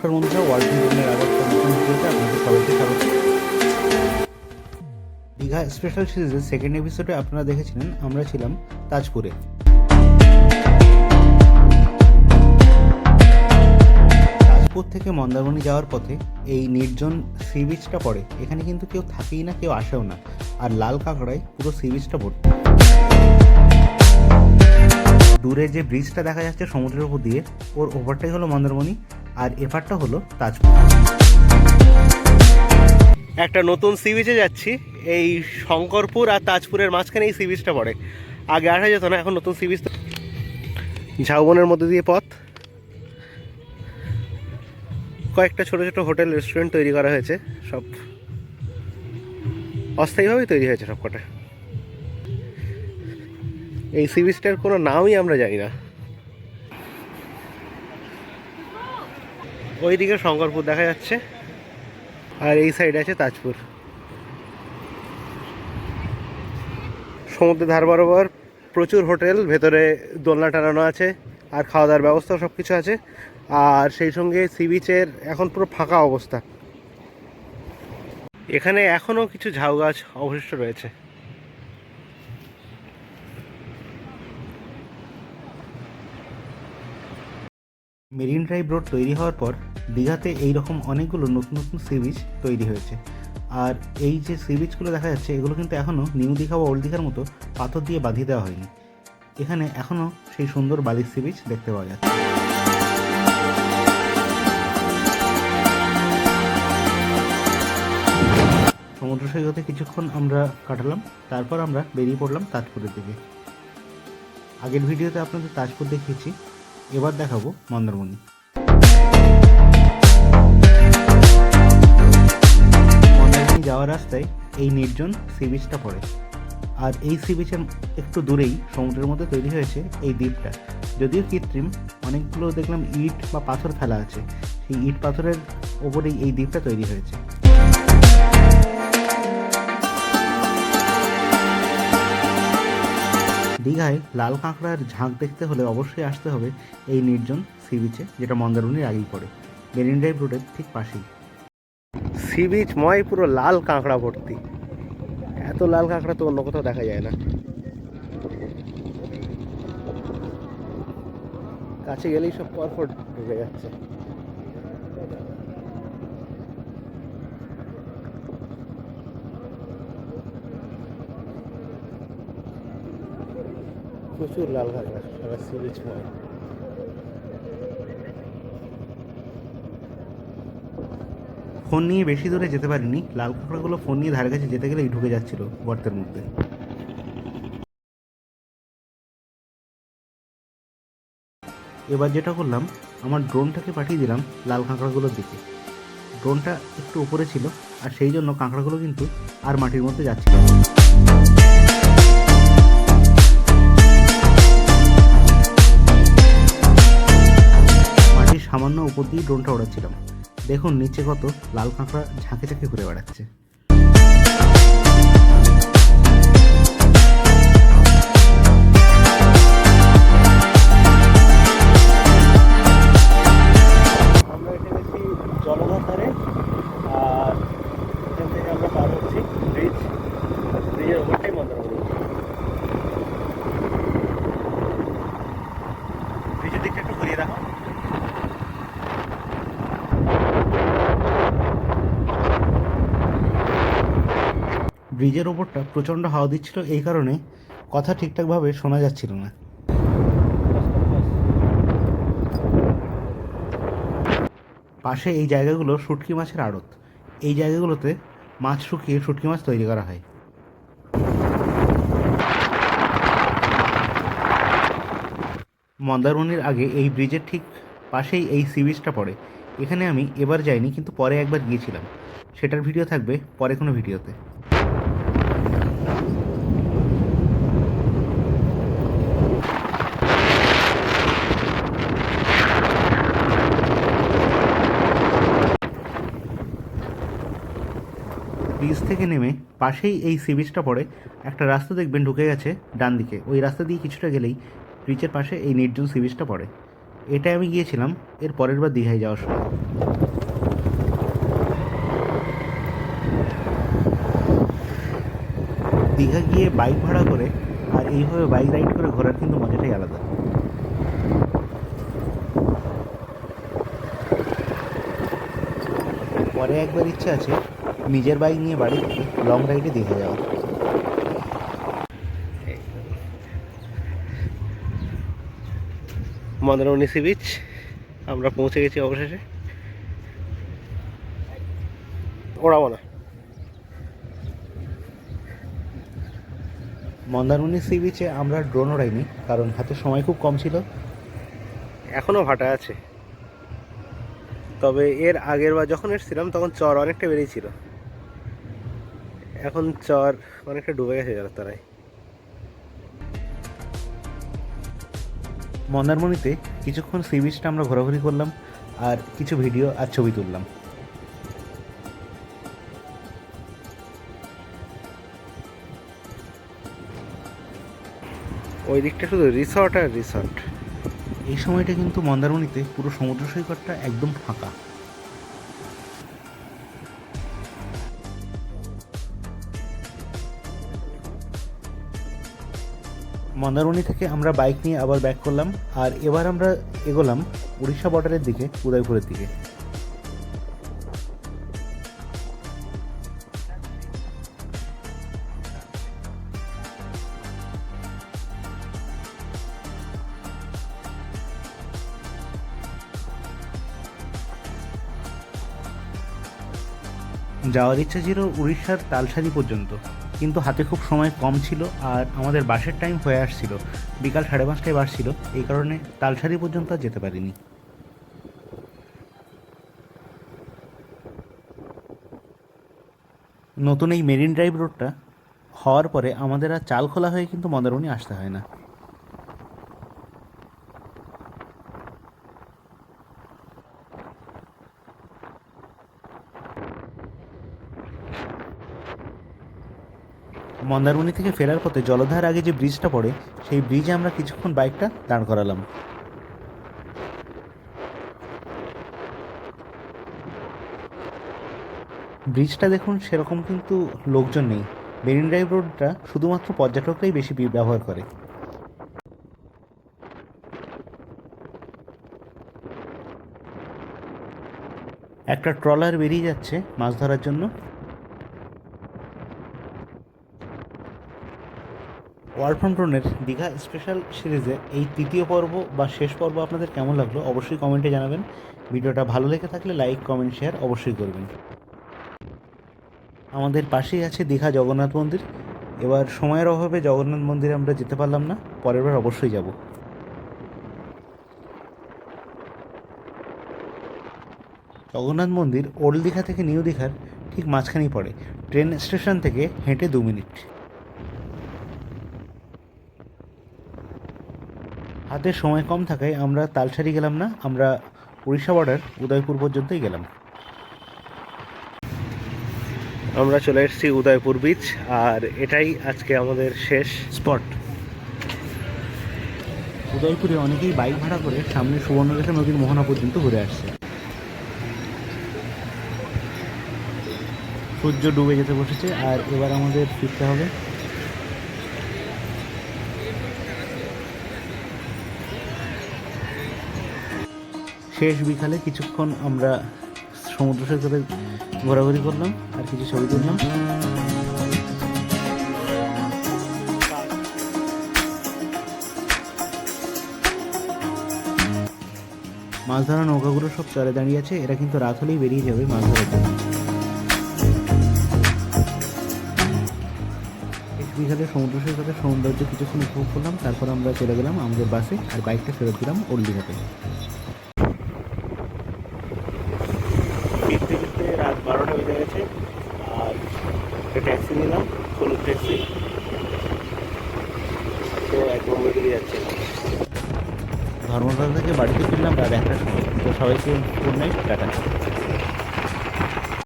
নমস্কার বন্ধুরা, ওয়ার্ল্ড ভ্রমণের আগে একটা নতুন ভিডিওতে আপনাদের সবাইকে স্বাগত। দীঘা স্পেশাল সিরিজের সেকেন্ড এপিসোডে আপনারা দেখেছিলেন আমরা ছিলাম তাজপুরে। তাজপুর থেকে মন্দারমণি যাওয়ার পথে এই নির্জন সি বিচটা পড়ে। এখানে কিন্তু কেউ থাকেই না, কেউ আসেও না, আর লাল কাঁকড়ায় পুরো সি বিচটা ভর্তি। দূরে যে ব্রিজটা দেখা যাচ্ছে সমুদ্রের উপর দিয়ে, ওর ওপারটাই হলো মন্দারমণি আর এপারটা হলো তাজপুর। একটা নতুন সি বিচে যাচ্ছি। এই শঙ্করপুর আর তাজপুরের মাঝখানে এই সি বিচটা পড়ে। আগে আসা যেত না, এখন নতুন সি বিচ। ঝাউবনের মধ্যে দিয়ে পথ, কয়েকটা ছোট ছোট হোটেল রেস্টুরেন্ট তৈরি করা হয়েছে, সব অস্থায়ীভাবেই তৈরি হয়েছে সব কটা। এই সি বিচটার কোনো নামই আমরা জানি না। ওইদিকে শঙ্করপুর দেখা যাচ্ছে আর এই সাইডে আছে তাজপুর। সমুদ্রের ধার বরাবর প্রচুর হোটেল, ভেতরে দোলনা টানানো আছে আর খাওয়া দাওয়ার ব্যবস্থা সব কিছু আছে। আর সেই সঙ্গে সি বিচের এখন পুরো ফাঁকা অবস্থা। এখানে এখনও কিছু ঝাউ গাছ অবশিষ্ট রয়েছে। মেরিন ড্রাইভ রোড তৈরি হওয়ার পর দীঘাতে এইরকম অনেকগুলো নতুন নতুন সি বিচ তৈরি হয়েছে। আর এই যে সি বিচগুলো দেখা যাচ্ছে, এগুলো কিন্তু এখনও নিউ দীঘা বা ওল্ড দীঘার মতো পাথর দিয়ে বাঁধিয়ে দেওয়া হয়নি। এখানে এখনও সেই সুন্দর বালির সি বিচ দেখতে পাওয়া যাচ্ছে। সমুদ্র সৈকতে কিছুক্ষণ আমরা কাটালাম, তারপর আমরা বেরিয়ে পড়লাম তাজপুরের দিকে। আগের ভিডিওতে আপনাদের তাজপুর দেখিয়েছি, এবার দেখাবো মন্দারমণি। মন্দারমণি যাওয়ার রাস্তায় এই নির্জন সি বিচটা পড়ে। আর এই সি বিচের একটু দূরেই সমুদ্রের মধ্যে তৈরি হয়েছে এই দ্বীপটা। যদিও কৃত্রিম, অনেকগুলো দেখলাম ইট বা পাথর ফেলা আছে, সেই ইট পাথরের ওপরেই এই দ্বীপটা তৈরি হয়েছে। দীঘায় লাল কাঁকড়ার ঝাঁক দেখতে হলে অবশ্যই আসতে হবে এই নির্জন সি বিচে, যেটা মন্দারমণির আগেই পড়ে, মেরিন ড্রাইভ রোডের ঠিক পাশেই। সি বিচ ময় পুরো লাল কাঁকড়া ভর্তি। এত লাল কাঁকড়া তো অন্য কোথাও দেখা যায় না। কাছে গেলেই সব পরপর ঢুকে যাচ্ছে। প্রচুর লাল কাঁকড়া সারা সি বিচ ময়। ফোন নিয়ে বেশি দূরে যেতে পারিনি, লাল কাঁকড়াগুলো ফোন নিয়ে ধারে কাছে যেতে গেলেই ঢুকে যাচ্ছিল গর্তের মধ্যে। এবার যেটা করলাম, আমার ড্রোনটাকে পাঠিয়ে দিলাম লাল কাঁকড়াগুলোর দিকে। ড্রোনটা একটু উপরে ছিল আর সেই জন্য কাঁকড়াগুলো কিন্তু আর মাটির মধ্যে যাচ্ছিল। মাটির সামান্য উপর দিয়ে ড্রোনটা ওড়াচ্ছিলাম। দেখুন নিচে কত লাল কাঁকড়া ঝাঁকে ঝাঁকে ঘুরে বেড়াচ্ছে। আমরা এখানে আছি জলধার ধারে, আর এখান থেকে আমরা পার হচ্ছি ব্রিজ। ব্রিজের ওপরটাই মন্দারমণি। ব্রিজের দিকটা একটু ঘুরিয়ে রাখো। ব্রিজের ওপরটা প্রচণ্ড হাওয়া দিচ্ছিল, এই কারণে কথা ঠিকঠাকভাবে শোনা যাচ্ছিল না। পাশে এই জায়গাগুলো শুটকি মাছের আড়ত। এই জায়গাগুলোতে মাছ শুকিয়ে শুটকি মাছ তৈরি করা হয়। মন্দারমণির আগে এই ব্রিজের ঠিক পাশেই এই সি বিচটা পড়ে। এখানে আমি এবার যাইনি, কিন্তু পরে একবার গিয়েছিলাম, সেটার ভিডিও থাকবে পরে কোনো ভিডিওতে। ব্রিজ থেকে নেমে পাশেই এই সি বিচটা পড়ে। একটা রাস্তা দেখবেন ঢুকে গেছে ডান দিকে, ওই রাস্তা দিয়ে কিছুটা গেলেই ব্রিজের পাশে এই নির্জন সি বিচটা পড়ে। এটাই আমি গিয়েছিলাম এর পরের বার দীঘায় যাওয়ার সময়। দীঘা গিয়ে বাইক ভাড়া করে আর এইভাবে বাইক রাইড করে ঘোরার কিন্তু মজাটাই আলাদা। পরে একবার ইচ্ছে আছে নিজের বাইক নিয়ে বাড়ি থেকে লং রাইডে দীঘা যাওয়া। মন্দারমণি সি বিচ আমরা পৌঁছে গেছি অবশেষে। ওড়াবো না। মন্দারমণি সি বিচে আমরা ড্রোন ওড়াইনি, কারণ হাতে সময় খুব কম ছিল। এখনও ভাটা আছে, তবে এর আগের বার যখন এসেছিলাম তখন চর অনেকটা বেরিয়েছিল, এখন চর অনেকটা ডুবে গেছে তারাই। মন্দারমণিতে কিছুক্ষণ সি বিচটা আমরা ঘোরাঘুরি করলাম আর কিছু ভিডিও আর ছবি তুললাম। ওই দিকটা শুধু রিসর্ট আর রিসর্ট। এই সময়টা কিন্তু মন্দারমণিতে পুরো সমুদ্র সৈকতটা একদম ফাঁকা। মন্দারমণি থেকে আমরা বাইক নিয়ে আবার ব্যাক করলাম আর এবার আমরা এগোলাম উড়িষ্যা বর্ডারের দিকে, উদয়পুরের দিকে। যাওয়ার ইচ্ছা ছিল উড়িষ্যার তালসারি পর্যন্ত, কিন্তু হাতে খুব সময় কম ছিল আর আমাদের বাসের টাইম হয়ে আসছিল, বিকাল 5:30টায় বাস ছিল, এই কারণে তালসারি পর্যন্ত আর যেতে পারিনি। নতুন এই মেরিন ড্রাইভ রোডটা হওয়ার পরে আমাদের আর চালখোলা হয়ে কিন্তু মন্দারমণি আসতে হয় না। মন্দারমণি থেকে ফেরার পথে জলধার আগে যে ব্রিজটা পড়ে সেই ব্রিজে আমরা কিছুক্ষণ বাইকটা দাঁড় করালাম। ব্রিজটা দেখুন, সেরকম কিন্তু লোকজন নেই। মেরিন ড্রাইভ রোডটা শুধুমাত্র পর্যটকরাই বেশি ব্যবহার করে। একটা ট্রলার বেরিয়ে যাচ্ছে মাছ ধরার জন্য। ওয়ারফ্রন্ট ড্রোনের দীঘা স্পেশাল সিরিজে এই তৃতীয় পর্ব বা শেষ পর্ব আপনাদের কেমন লাগলো অবশ্যই কমেন্টে জানাবেন। ভিডিওটা ভালো লেগে থাকলে লাইক, কমেন্ট, শেয়ার অবশ্যই করবেন। আমাদের পাশেই আছে দীঘা জগন্নাথ মন্দির। এবার সময়ের অভাবে জগন্নাথ মন্দিরে আমরা যেতে পারলাম না, পরের বার অবশ্যই যাব। জগন্নাথ মন্দির ওল্ড দীঘা থেকে নিউ দীঘার ঠিক মাঝখানেই পড়ে, ট্রেন স্টেশন থেকে হেঁটে 2 মিনিট। হাতে সময় কম থাকায় আমরা তালসারি গেলাম না, আমরা উড়িষ্যা বর্ডার উদয়পুর পর্যন্তই গেলাম। আমরা চলে এসেছি উদয়পুর বিচ, আর এটাই আজকে আমাদের শেষ স্পট। উদয়পুরে অনেকেই বাইক ভাড়া করে সামনে সুবর্ণরেখা নদীর মোহনা পর্যন্ত ঘুরে আসছে। সূর্য ডুবে যেতে বসেছে আর এবার আমাদের ফিরতে হবে। শেষ বিকালে কিছুক্ষণ আমরা সমুদ্র সৈকতে ঘোরাঘুরি করলাম আর কিছু ছবি তুললাম। মাছ ধরা নৌকাগুলো সব চরে দাঁড়িয়ে আছে, এরা কিন্তু রাত হলেই বেরিয়ে যাবে মাছ ধরার জন্য। বিকালে সমুদ্র সৈকতের সৌন্দর্য কিছুক্ষণ উপভোগ করলাম, তারপর আমরা চলে গেলাম আমাদের বাসে আর বাইকটা ফেরত দিলাম ওল্ড দীঘাতে। ফিরতে ফিরতে রাত 12টা বেজে গেছে আর একটা ট্যাক্সি নিলাম, হলুদ ট্যাক্সি। তো একদম বেরিয়ে যাচ্ছে। ধর্মতলা থেকে বাড়িতে ফিরলাম রাত 1টার সময়। তো সবাইকে গুড নাইট, টাটা।